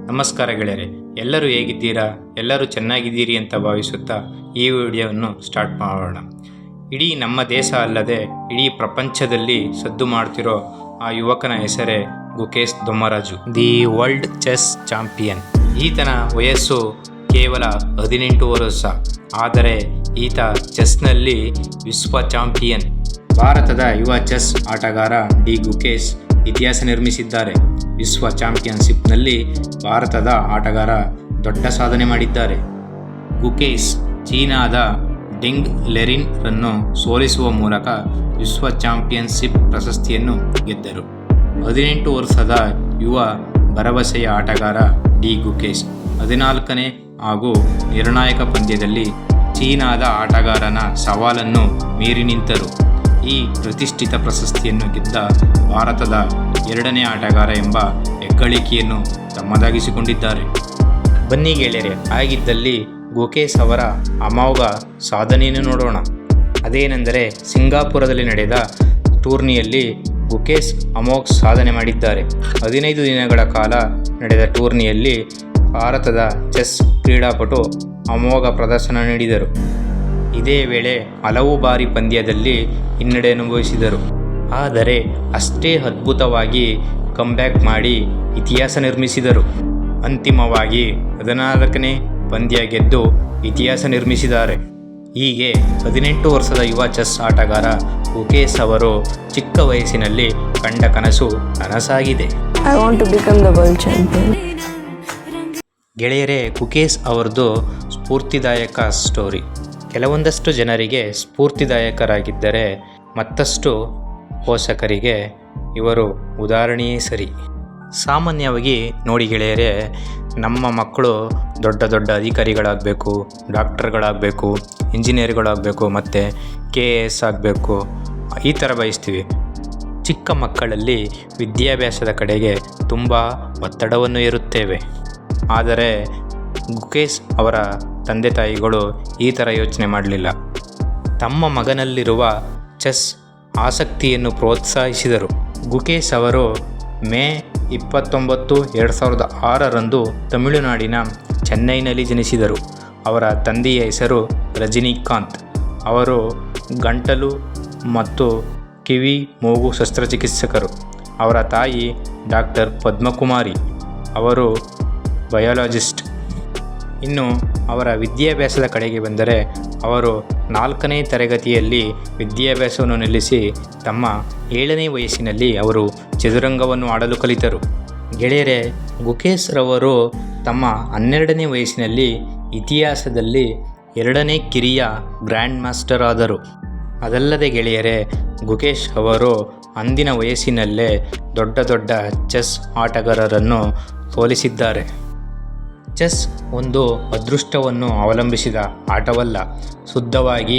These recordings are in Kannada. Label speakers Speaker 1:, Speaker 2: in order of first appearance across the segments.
Speaker 1: ನಮಸ್ಕಾರ ಗೆಳೆಯರೆ, ಎಲ್ಲರೂ ಹೇಗಿದ್ದೀರಾ? ಎಲ್ಲರೂ ಚೆನ್ನಾಗಿದ್ದೀರಿ ಅಂತ ಭಾವಿಸುತ್ತಾ ಈ ವಿಡಿಯೋವನ್ನು ಸ್ಟಾರ್ಟ್ ಮಾಡೋಣ. ಇಡೀ ನಮ್ಮ ದೇಶ ಅಲ್ಲದೆ ಇಡೀ ಪ್ರಪಂಚದಲ್ಲಿ ಸದ್ದು ಮಾಡ್ತಿರೋ ಆ ಯುವಕನ ಹೆಸರೇ Gukesh Dommaraju, the world chess champion. ಈತನ ವಯಸ್ಸು ಕೇವಲ 18 ವರ್ಷ, ಆದರೆ ಈತ ಚೆಸ್ನಲ್ಲಿ ವಿಶ್ವ ಚಾಂಪಿಯನ್. ಭಾರತದ ಯುವ ಚೆಸ್ ಆಟಗಾರ ಡಿ ಗುಕೇಶ್ ಇತಿಹಾಸ ನಿರ್ಮಿಸಿದ್ದಾರೆ. ವಿಶ್ವ ಚಾಂಪಿಯನ್ಶಿಪ್ನಲ್ಲಿ ಭಾರತದ ಆಟಗಾರ ದೊಡ್ಡ ಸಾಧನೆ ಮಾಡಿದ್ದಾರೆ. ಗುಕೇಶ್ ಚೀನಾದ ಡೆಂಗ್ ಲೆರಿನ್ ರನ್ನು ಸೋಲಿಸುವ ಮೂಲಕ ವಿಶ್ವ ಚಾಂಪಿಯನ್ಶಿಪ್ ಪ್ರಶಸ್ತಿಯನ್ನು ಗೆದ್ದರು. 18 ವರ್ಷದ ಯುವ ಭರವಸೆಯ ಆಟಗಾರ ಡಿ ಗುಕೇಶ್ 14ನೇ ಹಾಗೂ ನಿರ್ಣಾಯಕ ಪಂದ್ಯದಲ್ಲಿ ಚೀನಾದ ಆಟಗಾರನ ಸವಾಲನ್ನು ಮೀರಿ ನಿಂತರು. ಈ ಪ್ರತಿಷ್ಠಿತ ಪ್ರಶಸ್ತಿಯನ್ನು ಗೆದ್ದ ಭಾರತದ 2ನೇ ಆಟಗಾರ ಎಂಬ ಹೆಗ್ಗಳಿಕೆಯನ್ನು ತಮ್ಮದಾಗಿಸಿಕೊಂಡಿದ್ದಾರೆ. ಬನ್ನಿ ಗೆಳೆಯರೆ, ಹಾಗಿದ್ದಲ್ಲಿ ಗುಕೇಶ್ ಅವರ ಅಮೋಘ ಸಾಧನೆಯನ್ನು ನೋಡೋಣ. ಅದೇನೆಂದರೆ, ಸಿಂಗಾಪುರದಲ್ಲಿ ನಡೆದ ಟೂರ್ನಿಯಲ್ಲಿ ಗುಕೇಶ್ ಅಮೋಘ ಸಾಧನೆ ಮಾಡಿದ್ದಾರೆ. 15 ದಿನಗಳ ಕಾಲ ನಡೆದ ಟೂರ್ನಿಯಲ್ಲಿ ಭಾರತದ ಚೆಸ್ ಕ್ರೀಡಾಪಟು ಅಮೋಘ ಪ್ರದರ್ಶನ ನೀಡಿದರು. ಇದೇ ವೇಳೆ ಹಲವು ಬಾರಿ ಪಂದ್ಯದಲ್ಲಿ ಹಿನ್ನಡೆ ಅನುಭವಿಸಿದರು. ಆದರೆ ಅಷ್ಟೇ ಅದ್ಭುತವಾಗಿ ಕಮ್ಬ್ಯಾಕ್ ಮಾಡಿ ಇತಿಹಾಸ ನಿರ್ಮಿಸಿದರು. ಅಂತಿಮವಾಗಿ 14ನೇ ಪಂದ್ಯ ಗೆದ್ದು ಇತಿಹಾಸ ನಿರ್ಮಿಸಿದ್ದಾರೆ. ಹೀಗೆ 18 ವರ್ಷದ ಯುವ ಚೆಸ್ ಆಟಗಾರ ಗುಕೇಶ್ ಅವರು ಚಿಕ್ಕ ವಯಸ್ಸಿನಲ್ಲಿ ಕಂಡ ಕನಸು ನನಸಾಗಿದೆ.
Speaker 2: I want to become the world champion.
Speaker 1: ಗೆಳೆಯರೇ, ಗುಕೇಶ್ ಅವರದು ಸ್ಫೂರ್ತಿದಾಯಕ ಸ್ಟೋರಿ. ಕೆಲವೊಂದಷ್ಟು ಜನರಿಗೆ ಸ್ಫೂರ್ತಿದಾಯಕರಾಗಿದ್ದರೆ ಮತ್ತಷ್ಟು ಪೋಷಕರಿಗೆ ಇವರು ಉದಾಹರಣೆಯೇ ಸರಿ. ಸಾಮಾನ್ಯವಾಗಿ ನೋಡಿ ಗೆಳೆಯರೇ, ನಮ್ಮ ಮಕ್ಕಳು ದೊಡ್ಡ ದೊಡ್ಡ ಅಧಿಕಾರಿಗಳಾಗಬೇಕು, ಡಾಕ್ಟರ್ಗಳಾಗಬೇಕು, ಇಂಜಿನಿಯರ್ಗಳಾಗಬೇಕು, ಮತ್ತು KAS ಆಗಬೇಕು, ಈ ಥರ ಬಯಸ್ತೀವಿ. ಚಿಕ್ಕ ಮಕ್ಕಳಲ್ಲಿ ವಿದ್ಯಾಭ್ಯಾಸದ ಕಡೆಗೆ ತುಂಬ ಒತ್ತಡವನ್ನು ಹೇರುತ್ತೇವೆ. ಆದರೆ ಗುಕೇಶ್ ಅವರ ತಂದೆ ತಾಯಿಗಳು ಈ ಥರ ಯೋಚನೆ ಮಾಡಲಿಲ್ಲ. ತಮ್ಮ ಮಗನಲ್ಲಿರುವ ಚೆಸ್ ಆಸಕ್ತಿಯನ್ನು ಪ್ರೋತ್ಸಾಹಿಸಿದರು. ಗುಕೇಶ್ ಅವರು ಮೇ 29, 2006 ತಮಿಳುನಾಡಿನ ಚೆನ್ನೈನಲ್ಲಿ ಜನಿಸಿದರು. ಅವರ ತಂದೆಯ ಹೆಸರು ರಜನಿಕಾಂತ್. ಅವರು ಗಂಟಲು ಮತ್ತು ಕಿವಿ ಮೂಗು ಶಸ್ತ್ರಚಿಕಿತ್ಸಕರು. ಅವರ ತಾಯಿ ಡಾಕ್ಟರ್ ಪದ್ಮಕುಮಾರಿ, ಅವರು ಬಯಾಲಜಿಸ್ಟ್. ಇನ್ನು ಅವರ ವಿದ್ಯಾಭ್ಯಾಸದ ಕಡೆಗೆ ಬಂದರೆ, ಅವರು 4ನೇ ತರಗತಿಯಲ್ಲಿ ವಿದ್ಯಾಭ್ಯಾಸವನ್ನು ನಿಲ್ಲಿಸಿ ತಮ್ಮ 7ನೇ ವಯಸ್ಸಿನಲ್ಲಿ ಅವರು ಚದುರಂಗವನ್ನು ಆಡಲು ಕಲಿತರು. ಗೆಳೆಯರೇ, ಗುಕೇಶ್ ರವರು ತಮ್ಮ 12ನೇ ವಯಸ್ಸಿನಲ್ಲಿ ಇತಿಹಾಸದಲ್ಲಿ 2ನೇ ಕಿರಿಯ ಗ್ರ್ಯಾಂಡ್ ಮಾಸ್ಟರ್ ಆದರು. ಅದಲ್ಲದೆ ಗೆಳೆಯರೇ, ಗುಕೇಶ್ ಅವರು ಅಂದಿನ ವಯಸ್ಸಿನಲ್ಲೇ ದೊಡ್ಡ ದೊಡ್ಡ ಚೆಸ್ ಆಟಗಾರರನ್ನು ಸೋಲಿಸಿದ್ದಾರೆ. ಚೆಸ್ ಒಂದು ಅದೃಷ್ಟವನ್ನು ಅವಲಂಬಿಸಿದ ಆಟವಲ್ಲ, ಶುದ್ಧವಾಗಿ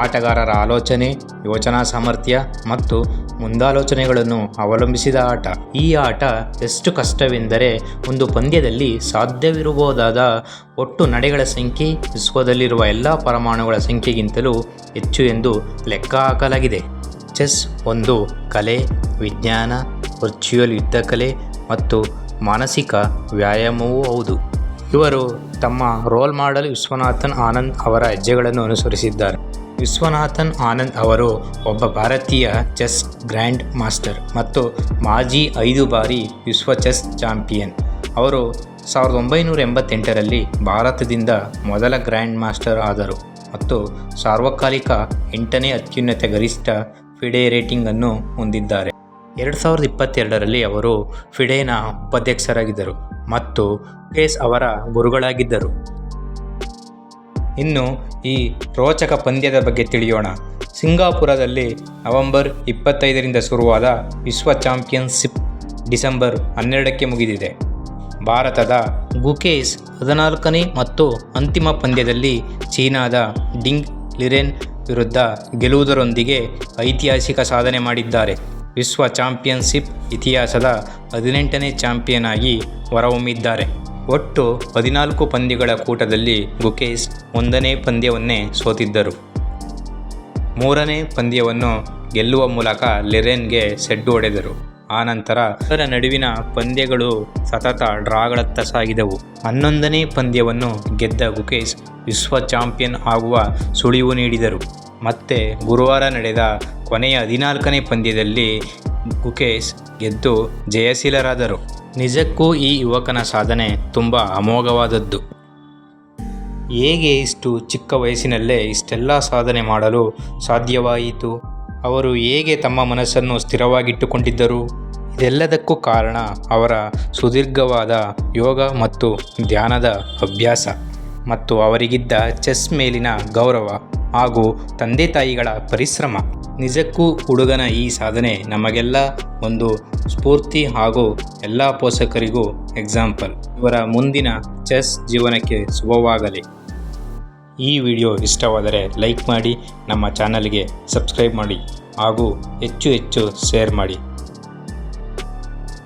Speaker 1: ಆಟಗಾರರ ಆಲೋಚನೆ, ಯೋಚನಾ ಸಾಮರ್ಥ್ಯ ಮತ್ತು ಮುಂದಾಲೋಚನೆಗಳನ್ನು ಅವಲಂಬಿಸಿದ ಆಟ. ಈ ಆಟ ಎಷ್ಟು ಕಷ್ಟವೆಂದರೆ, ಒಂದು ಪಂದ್ಯದಲ್ಲಿ ಸಾಧ್ಯವಿರಬಹುದಾದ ಒಟ್ಟು ನಡೆಗಳ ಸಂಖ್ಯೆ ವಿಶ್ವದಲ್ಲಿರುವ ಎಲ್ಲ ಪರಮಾಣುಗಳ ಸಂಖ್ಯೆಗಿಂತಲೂ ಹೆಚ್ಚು ಎಂದು ಲೆಕ್ಕ ಹಾಕಲಾಗಿದೆ. ಚೆಸ್ ಒಂದು ಕಲೆ, ವಿಜ್ಞಾನ, ವರ್ಚುವಲ್ ಯುದ್ಧ ಕಲೆ ಮತ್ತು ಮಾನಸಿಕ ವ್ಯಾಯಾಮವೂ ಹೌದು. ಇವರು ತಮ್ಮ ರೋಲ್ ಮಾಡೆಲ್ ವಿಶ್ವನಾಥನ್ ಆನಂದ್ ಅವರ ಹೆಜ್ಜೆಗಳನ್ನು ಅನುಸರಿಸಿದ್ದಾರೆ. ವಿಶ್ವನಾಥನ್ ಆನಂದ್ ಅವರು ಒಬ್ಬ ಭಾರತೀಯ ಚೆಸ್ ಗ್ರ್ಯಾಂಡ್ ಮಾಸ್ಟರ್ ಮತ್ತು ಮಾಜಿ 5 ಬಾರಿ ವಿಶ್ವ ಚೆಸ್ ಚಾಂಪಿಯನ್. ಅವರು 1988ರಲ್ಲಿ ಭಾರತದಿಂದ ಮೊದಲ ಗ್ರ್ಯಾಂಡ್ ಮಾಸ್ಟರ್ ಆದರು ಮತ್ತು ಸಾರ್ವಕಾಲಿಕ 8ನೇ ಅತ್ಯುನ್ನತ ಗರಿಷ್ಠ ಫಿಡೆ ರೇಟಿಂಗ್ ಅನ್ನು ಹೊಂದಿದ್ದಾರೆ. 2022ರಲ್ಲಿ ಅವರು ಫಿಡೆನ ಉಪಾಧ್ಯಕ್ಷರಾಗಿದ್ದರು ಮತ್ತು ಗುಕೇಶ್ ಅವರ ಗುರುಗಳಾಗಿದ್ದರು. ಇನ್ನು ಈ ರೋಚಕ ಪಂದ್ಯದ ಬಗ್ಗೆ ತಿಳಿಯೋಣ. ಸಿಂಗಾಪುರದಲ್ಲಿ ನವೆಂಬರ್ 25ರಿಂದ ಶುರುವಾದ ವಿಶ್ವ ಚಾಂಪಿಯನ್ಶಿಪ್ ಡಿಸೆಂಬರ್ 12ಕ್ಕೆ ಮುಗಿದಿದೆ. ಭಾರತದ ಗುಕೇಶ್ 14ನೇ ಮತ್ತು ಅಂತಿಮ ಪಂದ್ಯದಲ್ಲಿ ಚೀನಾದ ಡೆಂಗ್ ಲೆರಿನ್ ವಿರುದ್ಧ ಗೆಲ್ಲುವುದರೊಂದಿಗೆ ಐತಿಹಾಸಿಕ ಸಾಧನೆ ಮಾಡಿದ್ದಾರೆ. ವಿಶ್ವ ಚಾಂಪಿಯನ್ಶಿಪ್ ಇತಿಹಾಸದ 18ನೇ ಚಾಂಪಿಯನ್ ಆಗಿ ಹೊರಹೊಮ್ಮಿದ್ದಾರೆ. ಒಟ್ಟು 14 ಪಂದ್ಯಗಳ ಕೂಟದಲ್ಲಿ ಗುಕೇಶ್ 1ನೇ ಪಂದ್ಯವನ್ನೇ ಸೋತಿದ್ದರು. 3ನೇ ಪಂದ್ಯವನ್ನು ಗೆಲ್ಲುವ ಮೂಲಕ ಲೆರಿನ್ಗೆ ಸೆಡ್ಡು ಹೊಡೆದರು. ಆನಂತರ ಅದರ ನಡುವಿನ ಪಂದ್ಯಗಳು ಸತತ ಡ್ರಾಗಳತ್ತ ಸಾಗಿದವು. 11ನೇ ಪಂದ್ಯವನ್ನು ಗೆದ್ದ ಗುಕೇಶ್ ವಿಶ್ವ ಚಾಂಪಿಯನ್ ಆಗುವ ಸುಳಿವು ನೀಡಿದರು. ಮತ್ತೆ ಗುರುವಾರ ನಡೆದ ಕೊನೆಯ 14ನೇ ಪಂದ್ಯದಲ್ಲಿ ಗುಕೇಶ್ ಗೆದ್ದು ಜಯಶೀಲರಾದರು. ನಿಜಕ್ಕೂ ಈ ಯುವಕನ ಸಾಧನೆ ತುಂಬ ಅಮೋಘವಾದದ್ದು. ಹೇಗೆ ಇಷ್ಟು ಚಿಕ್ಕ ವಯಸ್ಸಿನಲ್ಲೇ ಇಷ್ಟೆಲ್ಲ ಸಾಧನೆ ಮಾಡಲು ಸಾಧ್ಯವಾಯಿತು? ಅವರು ಹೇಗೆ ತಮ್ಮ ಮನಸ್ಸನ್ನು ಸ್ಥಿರವಾಗಿಟ್ಟುಕೊಂಡಿದ್ದರು? ಇದೆಲ್ಲದಕ್ಕೂ ಕಾರಣ ಅವರ ಸುದೀರ್ಘವಾದ ಯೋಗ ಮತ್ತು ಧ್ಯಾನದ ಅಭ್ಯಾಸ ಮತ್ತು ಅವರಿಗಿದ್ದ ಚೆಸ್ ಮೇಲಿನ ಗೌರವ ಹಾಗೂ ತಂದೆ ತಾಯಿಗಳ ಪರಿಶ್ರಮ. ನಿಜಕ್ಕೂ ಹುಡುಗನ ಈ ಸಾಧನೆ ನಮಗೆಲ್ಲ ಒಂದು ಸ್ಫೂರ್ತಿ ಹಾಗೂ ಎಲ್ಲ ಪೋಷಕರಿಗೂ ಎಕ್ಸಾಂಪಲ್. ಇವರ ಮುಂದಿನ ಚೆಸ್ ಜೀವನಕ್ಕೆ ಶುಭವಾಗಲಿ. ಈ ವಿಡಿಯೋ ಇಷ್ಟವಾದರೆ ಲೈಕ್ ಮಾಡಿ, ನಮ್ಮ ಚಾನಲ್ಗೆ ಸಬ್ಸ್ಕ್ರೈಬ್ ಮಾಡಿ ಹಾಗೂ ಹೆಚ್ಚು ಶೇರ್ ಮಾಡಿ.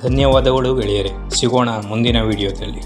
Speaker 1: ಧನ್ಯವಾದಗಳು ಗೆಳೆಯರೇ. ಸಿಗೋಣ ಮುಂದಿನ ವಿಡಿಯೋದಲ್ಲಿ.